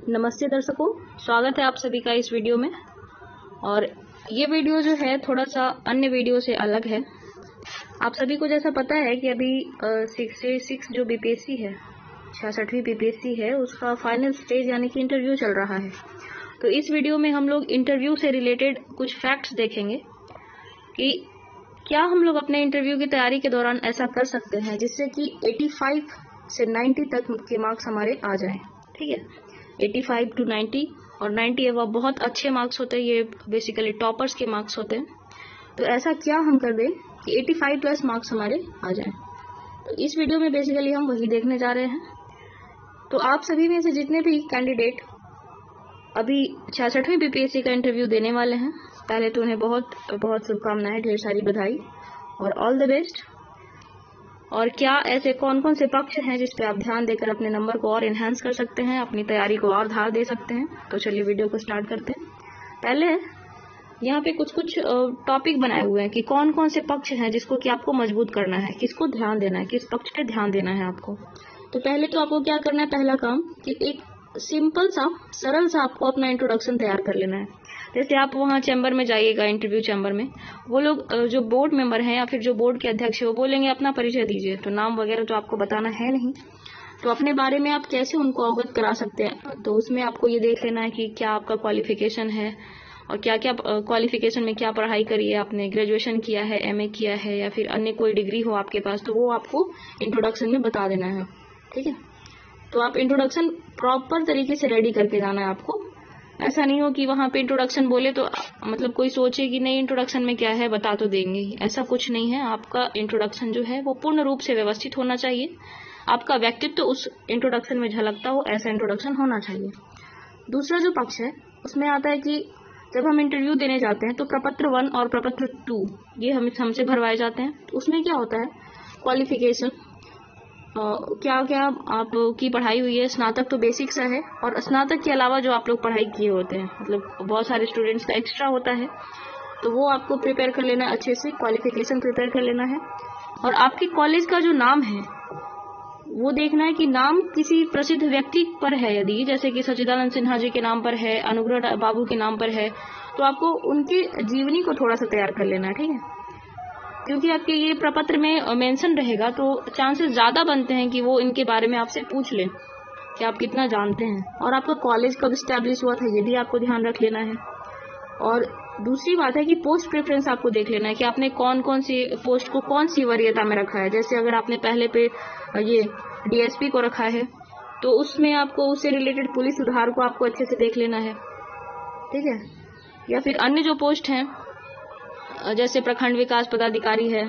नमस्ते दर्शकों, स्वागत है आप सभी का इस वीडियो में। और ये वीडियो जो है थोड़ा सा अन्य वीडियो से अलग है। आप सभी को जैसा पता है कि अभी 66 जो बीपीएससी है, 66वीं बीपीएससी है, उसका फाइनल स्टेज यानी कि इंटरव्यू चल रहा है। तो इस वीडियो में हम लोग इंटरव्यू से रिलेटेड कुछ फैक्ट्स देखेंगे कि क्या हम लोग अपने इंटरव्यू की तैयारी के दौरान ऐसा कर सकते हैं जिससे कि 85 से 90 तक के मार्क्स हमारे आ जाएं। ठीक है, 85 to 90 और 90 अबव बहुत अच्छे मार्क्स होते हैं। ये बेसिकली टॉपर्स के मार्क्स होते हैं। तो ऐसा क्या हम कर दें कि 85 प्लस मार्क्स हमारे आ जाएं। तो इस वीडियो में बेसिकली हम वही देखने जा रहे हैं। तो आप सभी में से जितने भी कैंडिडेट अभी 66वीं बीपीएससी का इंटरव्यू देने वाले हैं, पहले तो उन्हें बहुत बहुत शुभकामनाएं, ढेर सारी बधाई और ऑल द बेस्ट। और क्या ऐसे कौन कौन से पक्ष हैं जिस पे आप ध्यान देकर अपने नंबर को और इन्हांस कर सकते हैं, अपनी तैयारी को और धार दे सकते हैं। तो चलिए वीडियो को स्टार्ट करते हैं। पहले यहाँ पे कुछ टॉपिक बनाए हुए हैं कि कौन कौन से पक्ष हैं जिसको कि आपको मजबूत करना है, किसको ध्यान देना है, किस पक्ष पे ध्यान देना है आपको। तो पहले तो आपको क्या करना है, पहला काम कि एक सिंपल सा सरल सा आपको अपना इंट्रोडक्शन तैयार कर लेना है। जैसे आप वहाँ चैम्बर में जाइएगा, इंटरव्यू चैम्बर में, वो लोग जो बोर्ड मेंबर हैं या फिर जो बोर्ड के अध्यक्ष है वो बोलेंगे अपना परिचय दीजिए। तो नाम वगैरह तो आपको बताना है नहीं, तो अपने बारे में आप कैसे उनको अवगत करा सकते हैं। तो उसमें आपको ये देख लेना है कि क्या आपका क्वालिफिकेशन है और क्या क्या क्वालिफिकेशन में क्या पढ़ाई करी है आपने, ग्रेजुएशन किया है, एमए किया है या फिर अन्य कोई डिग्री हो आपके पास, तो वो आपको इंट्रोडक्शन में बता देना है। ठीक है, तो आप इंट्रोडक्शन प्रॉपर तरीके से रेडी करके जाना है आपको। ऐसा नहीं हो कि वहाँ पे इंट्रोडक्शन बोले तो मतलब कोई सोचे कि नहीं इंट्रोडक्शन में क्या है, बता तो देंगे ही। ऐसा कुछ नहीं है। आपका इंट्रोडक्शन जो है वो पूर्ण रूप से व्यवस्थित होना चाहिए। आपका व्यक्तित्व तो उस इंट्रोडक्शन में झलकता हो, ऐसा इंट्रोडक्शन होना चाहिए। दूसरा जो पक्ष है उसमें आता है कि जब हम इंटरव्यू देने जाते हैं तो प्रपत्र 1 और प्रपत्र 2 ये हमसे भरवाए जाते हैं। तो उसमें क्या होता है, क्वालिफिकेशन, क्या क्या आपकी पढ़ाई हुई है। स्नातक तो बेसिक सा है, और स्नातक के अलावा जो आप लोग पढ़ाई किए होते हैं, मतलब बहुत सारे स्टूडेंट्स का एक्स्ट्रा होता है, तो वो आपको प्रिपेयर कर लेना है अच्छे से, क्वालिफिकेशन प्रिपेयर कर लेना है। और आपके कॉलेज का जो नाम है वो देखना है कि नाम किसी प्रसिद्ध व्यक्ति पर है। यदि जैसे कि सच्चिदानंद सिन्हा जी के नाम पर है, अनुग्रह बाबू के नाम पर है, तो आपको उनकी जीवनी को थोड़ा सा तैयार कर लेना है। ठीक है, क्योंकि आपके ये प्रपत्र में मेंशन रहेगा तो चांसेस ज्यादा बनते हैं कि वो इनके बारे में आपसे पूछ लें कि आप कितना जानते हैं। और आपका कॉलेज कब स्टैब्लिश हुआ था ये भी आपको ध्यान रख लेना है। और दूसरी बात है कि पोस्ट प्रेफरेंस आपको देख लेना है कि आपने कौन कौन सी पोस्ट को कौन सी वरीयता में रखा है। जैसे अगर आपने पहले पे ये डीएसपी को रखा है तो उसमें आपको उससे रिलेटेड पुलिस सुधार को आपको अच्छे से देख लेना है। ठीक है, या फिर अन्य जो पोस्ट हैं जैसे प्रखंड विकास पदाधिकारी है,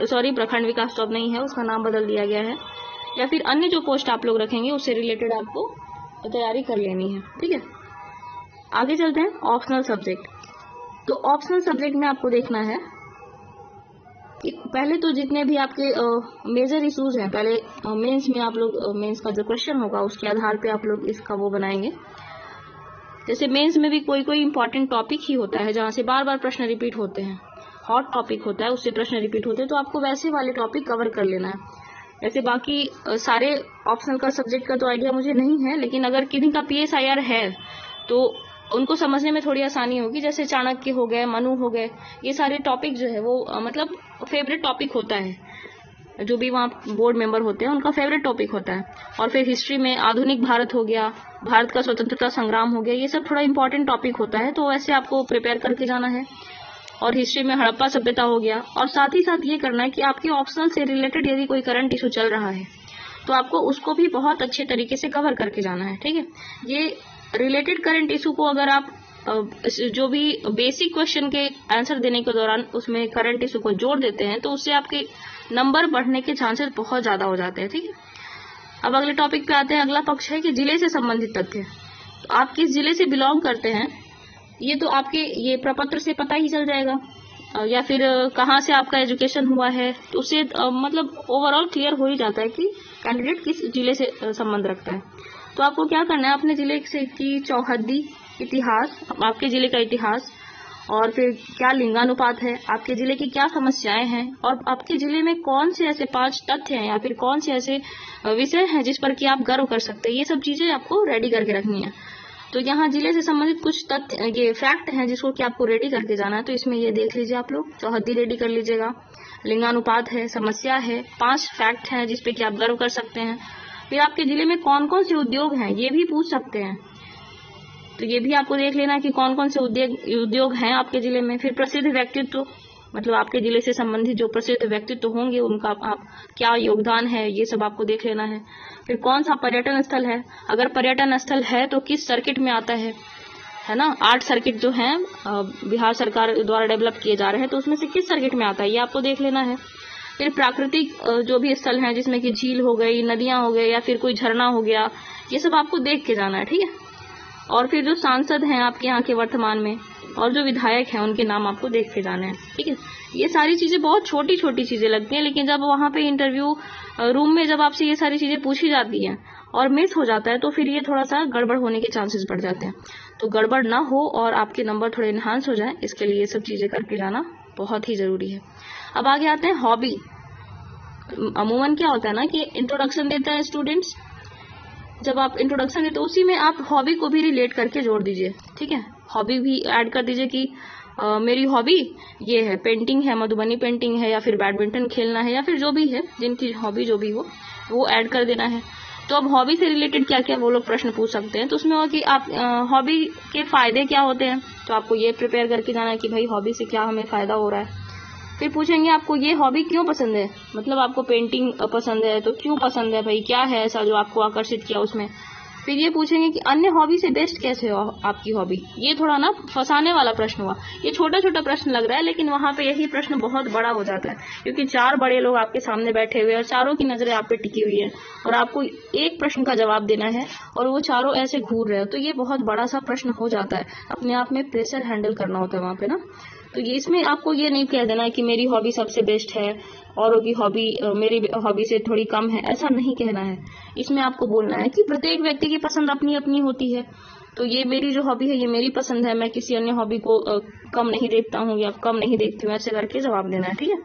सॉरी प्रखंड विकास तो अब नहीं है, उसका नाम बदल दिया गया है, या फिर अन्य जो पोस्ट आप लोग रखेंगे उससे रिलेटेड आपको तैयारी कर लेनी है। ठीक है, आगे चलते हैं ऑप्शनल सब्जेक्ट। तो ऑप्शनल सब्जेक्ट में आपको देखना है कि पहले तो जितने भी आपके मेजर इश्यूज हैं, पहले मेंस में आप लोग मेंस का जो क्वेश्चन होगा उसके आधार पे आप लोग इसका वो बनाएंगे। जैसे मेंस में भी कोई कोई इंपॉर्टेंट टॉपिक ही होता है जहाँ से बार बार प्रश्न रिपीट होते हैं, हॉट टॉपिक होता है उससे प्रश्न रिपीट होते हैं, तो आपको वैसे वाले टॉपिक कवर कर लेना है। जैसे बाकी सारे ऑप्शनल का सब्जेक्ट का तो आइडिया मुझे नहीं है, लेकिन अगर किसी का PSIR है तो उनको समझने में थोड़ी आसानी होगी। जैसे चाणक्य हो गए, मनु हो गए, ये सारे टॉपिक जो है वो मतलब फेवरेट टॉपिक होता है, जो भी वहाँ बोर्ड मेंबर होते हैं उनका फेवरेट टॉपिक होता है। और फिर हिस्ट्री में आधुनिक भारत हो गया, भारत का स्वतंत्रता संग्राम हो गया, ये सब थोड़ा इंपॉर्टेंट टॉपिक होता है, तो वैसे आपको प्रिपेयर करके जाना है। और हिस्ट्री में हड़प्पा सभ्यता हो गया। और साथ ही साथ ये करना है कि आपके ऑप्शनल से रिलेटेड यदि कोई करंट इशू चल रहा है तो आपको उसको भी बहुत अच्छे तरीके से कवर करके जाना है। ठीक है, ये रिलेटेड करंट इशू को अगर आप जो भी बेसिक क्वेश्चन के आंसर देने के दौरान उसमें करंट इशू को जोड़ देते हैं तो उससे आपके नंबर बढ़ने के चांसेस बहुत ज्यादा हो जाते हैं। ठीक है, अब अगले टॉपिक पे आते हैं। अगला पक्ष है कि जिले से संबंधित तथ्य। तो आप किस जिले से बिलोंग करते हैं ये तो आपके ये प्रपत्र से पता ही चल जाएगा, या फिर कहाँ से आपका एजुकेशन हुआ है, तो उससे मतलब ओवरऑल क्लियर हो ही जाता है कि कैंडिडेट किस जिले से संबंध रखता है। तो आपको क्या करना है, अपने जिले से की चौहद्दी इतिहास, आपके जिले का इतिहास और फिर क्या लिंगानुपात है, आपके जिले की क्या समस्याएं हैं, और आपके जिले में कौन से ऐसे 5 तथ्य हैं या फिर कौन से ऐसे विषय हैं जिस पर कि आप गर्व कर सकते हैं। ये सब चीजें आपको रेडी करके रखनी है। तो यहाँ जिले से संबंधित कुछ तथ्य, ये फैक्ट हैं जिसको कि आपको रेडी करके जाना है। तो इसमें ये देख लीजिए आप लोग, चौहद्दी रेडी कर लीजिएगा, लिंगानुपात है, समस्या है, 5 फैक्ट हैं जिसपे कि आप गर्व कर सकते हैं। फिर आपके जिले में कौन कौन से उद्योग हैं ये भी पूछ सकते हैं, तो ये भी आपको देख लेना कि कौन कौन से उद्योग हैं आपके जिले में। फिर प्रसिद्ध व्यक्तित्व, मतलब आपके जिले से संबंधित जो प्रसिद्ध व्यक्तित्व होंगे उनका आप क्या योगदान है, ये सब आपको देख लेना है। फिर कौन सा पर्यटन स्थल है, अगर पर्यटन स्थल है तो किस सर्किट में आता है ना। 8 सर्किट जो हैं बिहार सरकार द्वारा डेवलप किए जा रहे हैं, तो उसमें से किस सर्किट में आता है ये आपको देख लेना है। फिर प्राकृतिक जो भी स्थल हैं जिसमें कि झील हो गई, नदियां हो गई या फिर कोई झरना हो गया, ये सब आपको देख के जाना है, ठीक है। और फिर जो सांसद हैं आपके यहाँ के वर्तमान में और जो विधायक हैं उनके नाम आपको देख के जाने हैं, ठीक है। ये सारी चीजें बहुत छोटी छोटी चीजें लगती हैं, लेकिन जब वहां पे इंटरव्यू रूम में जब आपसे ये सारी चीजें पूछी जाती हैं और मिस हो जाता है तो फिर ये थोड़ा सा गड़बड़ होने के चांसेस बढ़ जाते हैं। तो गड़बड़ ना हो और आपके नंबर थोड़े इनहांस हो जाए, इसके लिए ये सब चीजें करके जाना बहुत ही जरूरी है। अब आगे आते हैं हॉबी। अमूमन क्या होता है ना कि इंट्रोडक्शन देता है स्टूडेंट्स, जब आप इंट्रोडक्शन देते उसी में आप हॉबी को भी रिलेट करके जोड़ दीजिए, ठीक है। हॉबी भी ऐड कर दीजिए कि मेरी हॉबी ये है, पेंटिंग है, मधुबनी पेंटिंग है, या फिर बैडमिंटन खेलना है, या फिर जो भी है, जिनकी हॉबी जो भी हो वो ऐड कर देना है। तो अब हॉबी से रिलेटेड क्या क्या वो लोग प्रश्न पूछ सकते हैं, तो उसमें हो कि आप हॉबी के फायदे क्या होते हैं, तो आपको ये प्रिपेयर करके जाना है कि भाई हॉबी से क्या हमें फायदा हो रहा है। फिर पूछेंगे आपको ये हॉबी क्यों पसंद है, मतलब आपको पेंटिंग पसंद है तो क्यों पसंद है भाई, क्या है ऐसा जो आपको आकर्षित किया उसमें। फिर ये पूछेंगे कि अन्य हॉबी से बेस्ट कैसे हो आपकी हॉबी। ये थोड़ा ना फंसाने वाला प्रश्न हुआ, ये छोटा छोटा प्रश्न लग रहा है लेकिन वहां पे यही प्रश्न बहुत बड़ा हो जाता है, क्योंकि 4 बड़े लोग आपके सामने बैठे हुए हैं और चारों की नजरें आप पे टिकी हुई है और आपको एक प्रश्न का जवाब देना है और वो चारों ऐसे घूर रहे हो, तो ये बहुत बड़ा सा प्रश्न हो जाता है। अपने आप में प्रेशर हैंडल करना होता है वहां पे ना। तो ये इसमें आपको ये नहीं कह देना है कि मेरी हॉबी सबसे बेस्ट है, औरों की हॉबी मेरी हॉबी से थोड़ी कम है, ऐसा नहीं कहना है। इसमें आपको बोलना है कि प्रत्येक व्यक्ति की पसंद अपनी अपनी होती है, तो ये मेरी जो हॉबी है ये मेरी पसंद है, मैं किसी अन्य हॉबी को कम नहीं देखता हूँ या कम नहीं देखती हूँ, ऐसे करके जवाब देना है, ठीक है।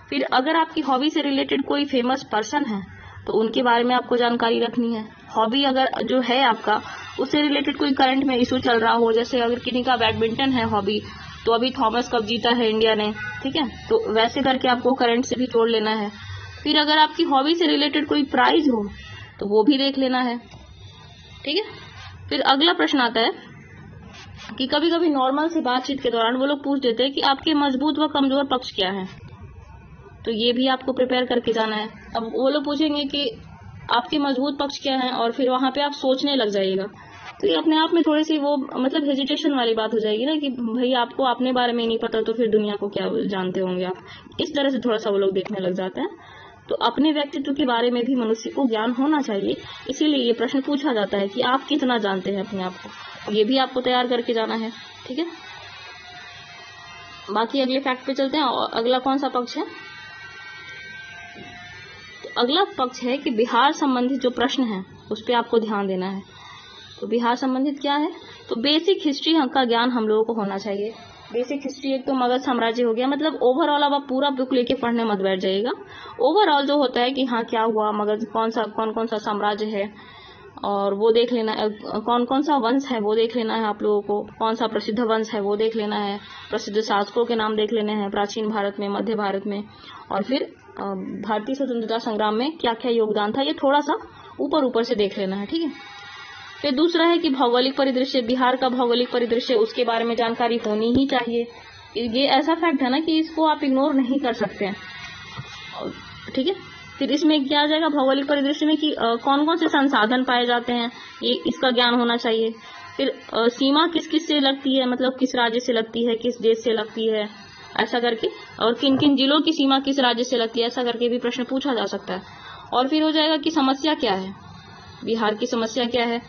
फिर अगर आपकी हॉबी से रिलेटेड कोई फेमस पर्सन है तो उनके बारे में आपको जानकारी रखनी है। हॉबी अगर जो है आपका उससे रिलेटेड कोई करंट में इशू चल रहा हो, जैसे अगर किसी का बैडमिंटन है हॉबी तो अभी थॉमस कप जीता है इंडिया ने, ठीक है, तो वैसे करके आपको करंट से भी जोड़ लेना है। फिर अगर आपकी हॉबी से रिलेटेड कोई प्राइज हो तो वो भी देख लेना है, ठीक है। फिर अगला प्रश्न आता है कि कभी कभी नॉर्मल से बातचीत के दौरान वो लोग पूछ देते हैं कि आपके मजबूत व कमजोर पक्ष क्या है, तो ये भी आपको प्रिपेयर करके जाना है। अब वो लोग पूछेंगे कि आपके मजबूत पक्ष क्या है और फिर वहां पे आप सोचने लग जाइएगा, तो ये अपने आप में थोड़ी सी वो मतलब हेजिटेशन वाली बात हो जाएगी ना कि भाई आपको अपने बारे में नहीं पता तो फिर दुनिया को क्या जानते होंगे आप, इस तरह से थोड़ा सा वो लोग देखने लग जाते हैं। तो अपने व्यक्तित्व के बारे में भी मनुष्य को ज्ञान होना चाहिए, इसीलिए ये प्रश्न पूछा जाता है कि आप कितना जानते हैं अपने आप को, ये भी आपको तैयार करके जाना है, ठीक है। बाकी अगले फैक्ट पे चलते हैं। अगला कौन सा पक्ष है, तो अगला पक्ष है कि बिहार संबंधित जो प्रश्न है उस पर आपको ध्यान देना है। तो बिहार संबंधित क्या है, तो बेसिक हिस्ट्री का ज्ञान हम लोगों को होना चाहिए। बेसिक हिस्ट्री एक तो मगध साम्राज्य हो गया, मतलब ओवरऑल अब आप पूरा बुक लेके पढ़ने मत बैठ जाइएगा। ओवरऑल जो होता है कि हाँ क्या हुआ, मगध कौन कौन सा साम्राज्य है और वो देख लेना है, कौन कौन सा वंश है वो देख लेना है आप लोगों को, कौन सा प्रसिद्ध वंश है वो देख लेना है, प्रसिद्ध शासकों के नाम देख लेने हैं प्राचीन भारत में, मध्य भारत में, और फिर भारतीय स्वतंत्रता संग्राम में क्या क्या योगदान था, ये थोड़ा सा ऊपर ऊपर से देख लेना है, ठीक है। फिर दूसरा है कि भौगोलिक परिदृश्य, बिहार का भौगोलिक परिदृश्य उसके बारे में जानकारी होनी ही चाहिए। ये ऐसा फैक्ट है ना कि इसको आप इग्नोर नहीं कर सकते हैं, ठीक है। फिर इसमें क्या आ जाएगा भौगोलिक परिदृश्य में कि कौन कौन से संसाधन पाए जाते हैं, ये इसका ज्ञान होना चाहिए। फिर सीमा किस किस से लगती है, मतलब किस राज्य से लगती है, किस देश से लगती है, ऐसा करके, और किन किन जिलों की सीमा किस राज्य से लगती है, ऐसा करके भी प्रश्न पूछा जा सकता है। और फिर हो जाएगा कि समस्या क्या है, बिहार की समस्या क्या है,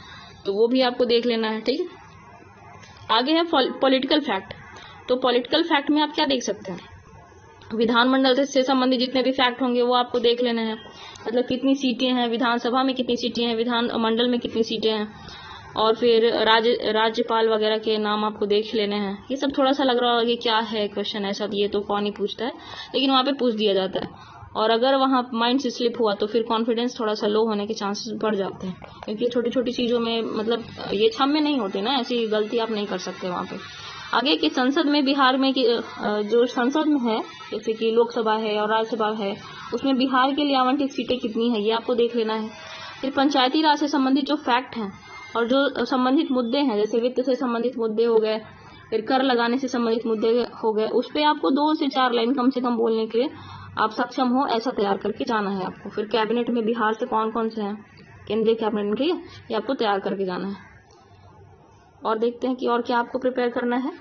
तो वो भी आपको देख लेना है, ठीक है। आगे है पॉलिटिकल फैक्ट। तो पॉलिटिकल फैक्ट में आप क्या देख सकते हैं, विधानमंडल से संबंधित जितने भी फैक्ट होंगे वो आपको देख लेने हैं, मतलब कितनी सीटें हैं विधानसभा में, कितनी सीटें हैं विधान मंडल में, कितनी सीटें हैं, और फिर राज्यपाल वगैरह के नाम आपको देख लेने हैं। ये सब थोड़ा सा लग रहा होगा कि क्या है क्वेश्चन ऐसा, ये तो कौन ही पूछता है, लेकिन वहाँ पे पूछ दिया जाता है। और अगर वहाँ माइंड से स्लिप हुआ तो फिर कॉन्फिडेंस थोड़ा सा लो होने के चांसेस बढ़ जाते हैं, क्योंकि छोटी छोटी चीज़ों में मतलब ये क्षम्य नहीं होते ना, ऐसी गलती आप नहीं कर सकते वहाँ पे। आगे की संसद में बिहार में जो संसद में है, जैसे कि लोकसभा है और राज्यसभा है, उसमें बिहार के लिए आवंटित सीटें कितनी है, ये आपको देख लेना है। फिर पंचायती राज से संबंधित जो फैक्ट हैं और जो संबंधित मुद्दे हैं, जैसे वित्त से संबंधित मुद्दे हो गए, फिर कर लगाने से संबंधित मुद्दे हो गए, उस पर आपको 2 से 4 लाइन कम से कम बोलने के लिए आप सक्षम हो, ऐसा तैयार करके जाना है आपको। फिर कैबिनेट में बिहार से कौन कौन से हैं, केंद्रीय कैबिनेट के, ये आपको तैयार करके जाना है। और देखते हैं कि और क्या आपको प्रिपेयर करना है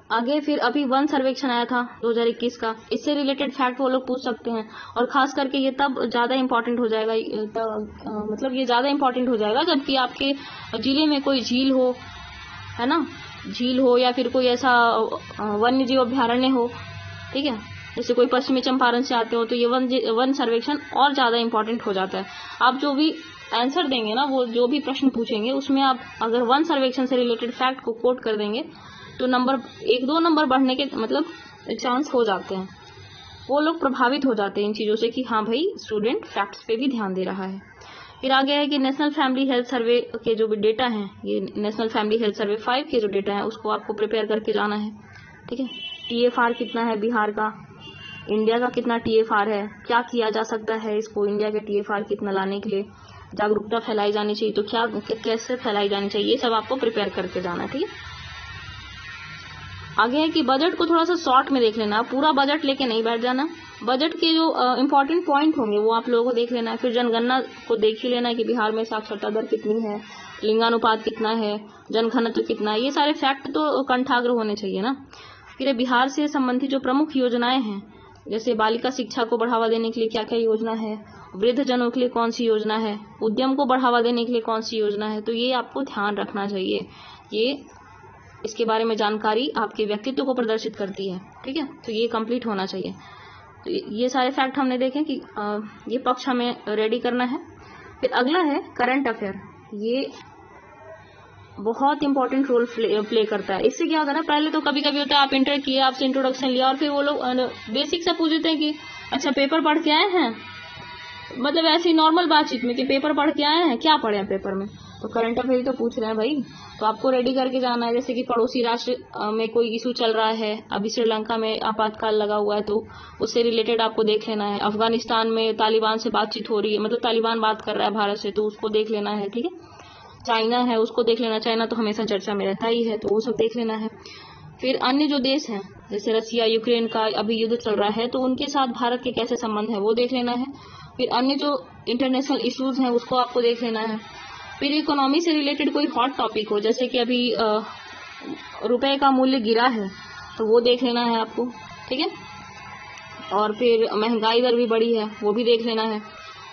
आगे। फिर अभी वन सर्वेक्षण आया था 2021 का, इससे रिलेटेड फैक्ट वो लोग पूछ सकते हैं, और खास करके ये तब ज़्यादा इंपॉर्टेंट हो जाएगा, मतलब ये ज़्यादा इंपॉर्टेंट हो जाएगा जबकि आपके जिले में कोई झील हो, है ना, झील हो या फिर कोई ऐसा वन्य जीव अभ्यारण्य हो, ठीक है, जैसे कोई पश्चिमी चंपारण से आते हो तो ये वन सर्वेक्षण और ज़्यादा इंपॉर्टेंट हो जाता है। आप जो भी आंसर देंगे ना, वो जो भी प्रश्न पूछेंगे उसमें आप अगर वन सर्वेक्षण से रिलेटेड फैक्ट को कोट कर देंगे तो नंबर 1-2 नंबर बढ़ने के मतलब चांस हो जाते हैं। वो लोग प्रभावित हो जाते हैं इन चीज़ों से कि हाँ भाई स्टूडेंट फैक्ट्स पे भी ध्यान दे रहा है। फिर आगे है कि नेशनल फैमिली हेल्थ सर्वे के जो भी डेटा हैं, ये नेशनल फैमिली हेल्थ सर्वे 5 के जो डेटा है उसको आपको प्रिपेयर करके जाना है, ठीक है। TFR कितना है बिहार का, इंडिया का कितना TFR है, क्या किया जा सकता है इसको इंडिया के TFR कितना लाने के लिए, जागरूकता फैलाई जानी चाहिए तो क्या कैसे फैलाई जानी चाहिए, ये सब आपको प्रिपेयर करके जाना है, ठीक है। आगे है कि बजट को थोड़ा सा शॉर्ट में देख लेना, पूरा बजट लेके नहीं बैठ जाना, बजट के जो इम्पोर्टेंट पॉइंट होंगे वो आप लोगों को देख लेना है। फिर जनगणना को देख ही लेना है कि बिहार में साक्षरता दर कितनी है, लिंगानुपात कितना है, जनघनत्व कितना है, ये सारे फैक्ट तो कंठाग्र होने चाहिए ना। फिर बिहार से संबंधित जो प्रमुख योजनाएं हैं, जैसे बालिका शिक्षा को बढ़ावा देने के लिए क्या क्या योजना है, वृद्ध जनों के लिए कौन सी योजना है, उद्यम को बढ़ावा देने के लिए कौन सी योजना है, तो ये आपको ध्यान रखना चाहिए। ये इसके बारे में जानकारी आपके व्यक्तित्व को प्रदर्शित करती है, ठीक है, तो ये कंप्लीट होना चाहिए। तो ये सारे फैक्ट हमने देखे कि ये पक्ष हमें रेडी करना है। फिर अगला है करंट अफेयर, ये बहुत इंपॉर्टेंट रोल प्ले करता है। इससे क्या होता है ना, पहले तो कभी कभी होता है आप इंटर किए, आपसे इंट्रोडक्शन लिया और फिर वो लोग बेसिक से पूछते हैं कि अच्छा पेपर पढ़ के आए हैं, मतलब ऐसी नॉर्मल बातचीत में कि पेपर पढ़ के आए हैं, क्या पढ़े हैं पेपर में, तो करंट अफेयर तो पूछ रहे हैं भाई, तो आपको रेडी करके जाना है। जैसे कि पड़ोसी राष्ट्र में कोई इशू चल रहा है, अभी श्रीलंका में आपातकाल लगा हुआ है तो उससे रिलेटेड आपको देख लेना है। अफगानिस्तान में तालिबान से बातचीत हो रही है, मतलब तालिबान बात कर रहा है भारत से, तो उसको देख लेना है, ठीक है। चाइना है उसको देख लेना, चाइना तो हमेशा चर्चा में रहता ही है, तो वो सब देख लेना है। फिर अन्य जो देश हैं जैसे रसिया यूक्रेन का अभी युद्ध चल रहा है तो उनके साथ भारत के कैसे संबंध है वो देख लेना है। फिर अन्य जो इंटरनेशनल इश्यूज हैं उसको आपको देख लेना है। फिर इकोनॉमी से रिलेटेड कोई हॉट टॉपिक हो, जैसे कि अभी रुपए का मूल्य गिरा है तो वो देख लेना है आपको, ठीक है। और फिर महंगाई दर भी बढ़ी है वो भी देख लेना है।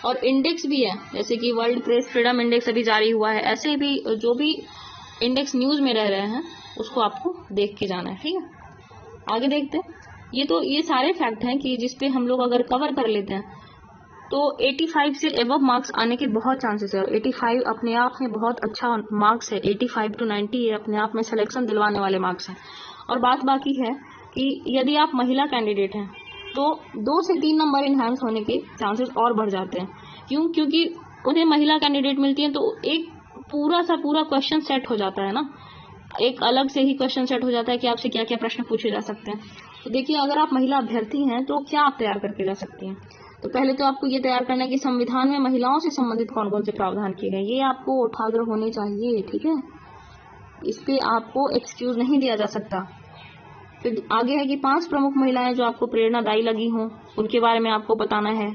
और इंडेक्स भी है, जैसे कि वर्ल्ड प्रेस फ्रीडम इंडेक्स अभी जारी हुआ है, ऐसे भी जो भी इंडेक्स न्यूज में रह रहे हैं उसको आपको देख के जाना है, ठीक है। आगे देखते हैं, ये सारे फैक्ट हैं कि जिसपे हम लोग अगर कवर कर लेते हैं तो 85 से एबव मार्क्स आने के बहुत चांसेस है। 85 अपने आप में बहुत अच्छा मार्क्स है, 85 to 90 ये अपने आप में सिलेक्शन दिलवाने वाले मार्क्स हैं। और बात बाकी है कि यदि आप महिला कैंडिडेट हैं तो 2 से 3 नंबर इनहैंस होने के चांसेस और बढ़ जाते हैं। क्यों? क्योंकि उन्हें महिला कैंडिडेट मिलती है तो एक पूरा क्वेश्चन सेट हो जाता है ना, एक अलग से ही क्वेश्चन सेट हो जाता है कि आपसे क्या क्या प्रश्न पूछे जा सकते हैं। तो देखिए, अगर आप महिला अभ्यर्थी हैं तो क्या आप तैयार करके जा सकती हैं। तो पहले तो आपको ये तैयार करना है कि संविधान में महिलाओं से संबंधित कौन कौन से प्रावधान किए गए, ये आपको उठागर होने चाहिए, ठीक है। इस पे आपको एक्सक्यूज नहीं दिया जा सकता। फिर आगे है कि 5 प्रमुख महिलाएं जो आपको प्रेरणादायी लगी हों उनके बारे में आपको बताना है।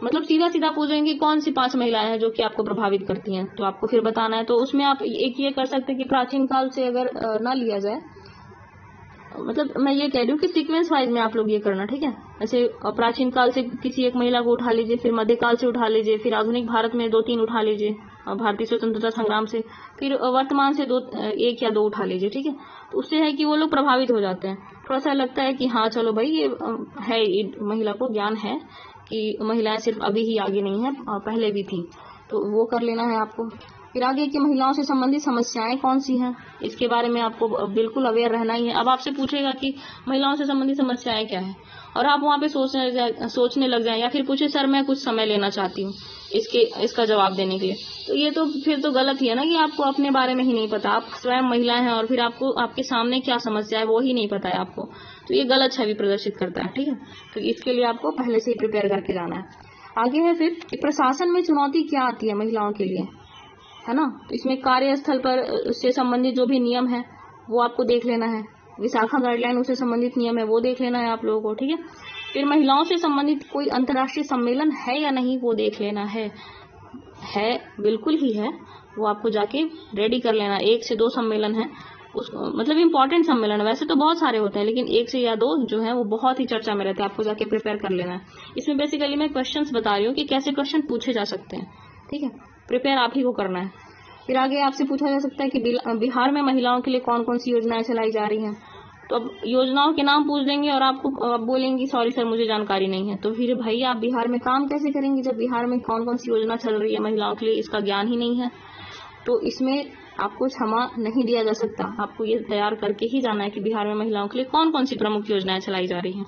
मतलब सीधा सीधा पूछेंगे कौन सी 5 महिलाएं हैं जो कि आपको प्रभावित करती हैं, तो आपको फिर बताना है। तो उसमें आप एक ये कर सकते हैं कि प्राचीन काल से अगर ना लिया जाए, मतलब मैं ये कह रही हूँ कि सीक्वेंस वाइज में आप लोग ये करना, ठीक है। ऐसे प्राचीन काल से किसी एक महिला को उठा लीजिए, फिर मध्यकाल से उठा लीजिए, फिर आधुनिक भारत में 2-3 उठा लीजिए, भारतीय स्वतंत्रता संग्राम से, फिर वर्तमान से 1 या 2 उठा लीजिए, ठीक है। तो उससे है कि वो लोग प्रभावित हो जाते हैं, थोड़ा सा लगता है कि हाँ चलो भाई ये है, महिला को ज्ञान है कि महिलाएं सिर्फ अभी ही आगे नहीं है, पहले भी थी। तो वो कर लेना है आपको। फिर आगे कि महिलाओं से संबंधित समस्याएं कौन सी हैं, इसके बारे में आपको बिल्कुल अवेयर रहना ही है। अब आपसे पूछेगा कि महिलाओं से संबंधित समस्याएं क्या है, और आप वहाँ पे सोचने लग जाएं, या फिर पूछे सर मैं कुछ समय लेना चाहती हूँ इसका जवाब देने के लिए, तो ये तो फिर तो गलत ही है ना कि आपको अपने बारे में ही नहीं पता। आप स्वयं महिला हैं और फिर आपको आपके सामने क्या समस्या है वो ही नहीं पता है आपको, तो ये गलत छवि प्रदर्शित करता है। ठीक है, तो इसके लिए आपको पहले से ही प्रिपेयर करके जाना है। आगे है फिर कि प्रशासन में चुनौती क्या आती है महिलाओं के लिए, है ना। तो इसमें कार्यस्थल पर उससे संबंधित जो भी नियम है वो आपको देख लेना है। विशाखा गाइडलाइन उससे संबंधित नियम है वो देख लेना है आप लोगों को। ठीक है, फिर महिलाओं से संबंधित कोई अंतर्राष्ट्रीय सम्मेलन है या नहीं वो देख लेना है बिल्कुल ही है, वो आपको जाके रेडी कर लेना। 1 से 2 सम्मेलन है, उस मतलब इम्पोर्टेंट सम्मेलन है, वैसे तो बहुत सारे होते हैं लेकिन 1 से या 2 जो है वो बहुत ही चर्चा में रहते हैं, आपको जाके प्रिपेयर कर लेना है। इसमें बेसिकली मैं क्वेश्चंस बता रही हूँ कि कैसे क्वेश्चन पूछे जा सकते हैं। ठीक है, प्रिपेयर आप ही को करना है। फिर आगे आपसे पूछा जा सकता है कि बिहार में महिलाओं के लिए कौन कौन सी योजनाएं चलाई जा रही हैं, तो अब योजनाओं के नाम पूछ देंगे और आपको बोलेंगी सॉरी सर मुझे जानकारी नहीं है, तो फिर भाई आप बिहार में काम कैसे करेंगे जब बिहार में कौन कौन सी योजना चल रही है महिलाओं के लिए इसका ज्ञान ही नहीं है। तो इसमें आपको क्षमा नहीं दिया जा सकता, आपको ये तैयार करके ही जाना है कि बिहार में महिलाओं के लिए कौन कौन सी प्रमुख योजनाएं चलाई जा रही हैं।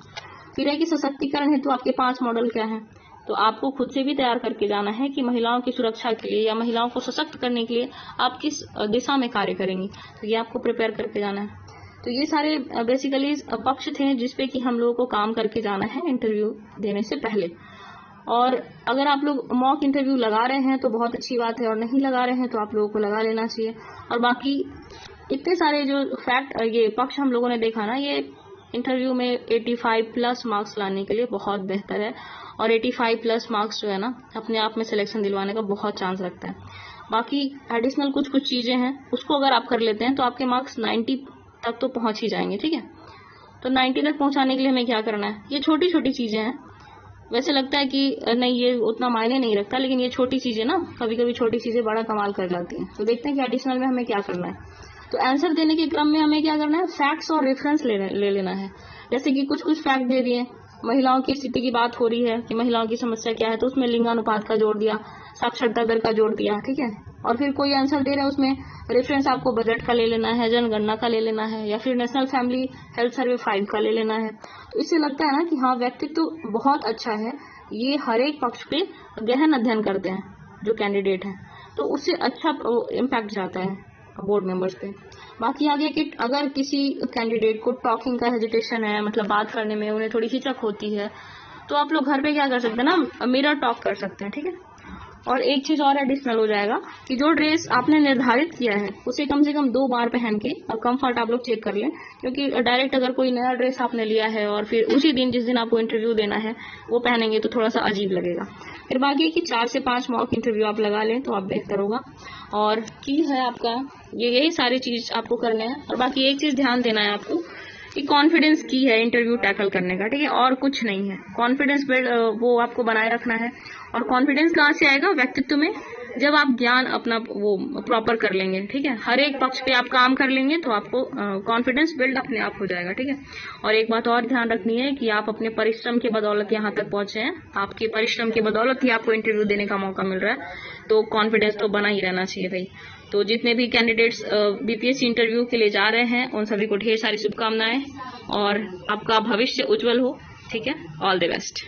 फिर है कि सशक्तिकरण हेतु आपके 5 मॉडल क्या है, तो आपको खुद से भी तैयार करके जाना है कि महिलाओं की सुरक्षा के लिए या महिलाओं को सशक्त करने के लिए आप किस दिशा में कार्य करेंगी, तो ये आपको प्रिपेयर करके जाना है। तो ये सारे बेसिकली पक्ष थे जिसपे कि हम लोगों को काम करके जाना है इंटरव्यू देने से पहले। और अगर आप लोग मॉक इंटरव्यू लगा रहे हैं तो बहुत अच्छी बात है, और नहीं लगा रहे हैं तो आप लोगों को लगा लेना चाहिए। और बाकी इतने सारे जो ये पक्ष हम लोगों ने देखा ना, ये इंटरव्यू में 85 प्लस मार्क्स लाने के लिए बहुत बेहतर है, और 85 प्लस मार्क्स जो है ना अपने आप में सिलेक्शन दिलवाने का बहुत चांस रखता है। बाकी एडिशनल कुछ चीजें हैं उसको अगर आप कर लेते हैं तो आपके मार्क्स 90 तक तो पहुंच ही जाएंगे। ठीक है, तो 90 तक पहुंचाने के लिए हमें क्या करना है, ये छोटी छोटी चीजें हैं। वैसे लगता है कि नहीं ये उतना मायने नहीं रखता, लेकिन ये छोटी चीजें ना कभी कभी छोटी चीजें बड़ा कमाल कर जाती हैं। तो देखते हैं कि एडिशनल में हमें क्या करना है। तो आंसर देने के क्रम में हमें क्या करना है, फैक्ट्स और रेफरेंस ले लेना है। जैसे कि कुछ फैक्ट दे दिए, महिलाओं की स्थिति की बात हो रही है कि महिलाओं की समस्या क्या है, तो उसमें लिंगानुपात का जोड़ दिया, साक्षरता दर का जोड़ दिया। ठीक है, और फिर कोई आंसर दे रहा है उसमें रेफरेंस आपको बजट का ले लेना है, जनगणना का ले लेना है, या फिर नेशनल फैमिली हेल्थ सर्वे 5 का ले लेना है। तो इससे लगता है ना कि हाँ व्यक्तित्व तो बहुत अच्छा है, ये हर एक पक्ष पे गहन अध्ययन करते हैं जो कैंडिडेट हैं, तो उससे अच्छा इम्पैक्ट जाता है बोर्ड मेंबर्स पे। बाकी आगे कि अगर किसी कैंडिडेट को टॉकिंग का हेजिटेशन है, मतलब बात करने में उन्हें थोड़ी हिचक होती है, तो आप लोग घर पे क्या कर सकते हैं ना, मिरर टॉक कर सकते हैं। ठीक है, और एक चीज और एडिशनल हो जाएगा कि जो ड्रेस आपने निर्धारित किया है उसे कम से कम 2 बार पहन के और कंफर्ट आप लोग चेक कर लें, क्योंकि डायरेक्ट अगर कोई नया ड्रेस आपने लिया है और फिर उसी दिन जिस दिन आपको इंटरव्यू देना है वो पहनेंगे तो थोड़ा सा अजीब लगेगा। फिर बाकी कि 4 से 5 मॉक इंटरव्यू आप लगा लें तो आप बेहतर होगा। और की है आपका यही सारी चीज आपको करने हैं। और बाकी एक चीज ध्यान देना है आपको कि कॉन्फिडेंस की है इंटरव्यू टैकल करने का। ठीक है, और कुछ नहीं है, कॉन्फिडेंस वो आपको बनाए रखना है। और कॉन्फिडेंस कहाँ से आएगा, व्यक्तित्व में, जब आप ज्ञान अपना वो प्रॉपर कर लेंगे। ठीक है, हर एक पक्ष पे आप काम कर लेंगे तो आपको कॉन्फिडेंस बिल्ड अपने आप हो जाएगा। ठीक है, और एक बात और ध्यान रखनी है कि आप अपने परिश्रम के बदौलत यहाँ तक पहुंचे हैं, आपके परिश्रम के बदौलत ही आपको इंटरव्यू देने का मौका मिल रहा है, तो कॉन्फिडेंस तो बना ही रहना चाहिए भाई। तो जितने भी कैंडिडेट्स बीपीएससी इंटरव्यू के लिए जा रहे हैं उन सभी को ढेर सारी शुभकामनाएं और आपका भविष्य उज्जवल हो। ठीक है, ऑल द बेस्ट।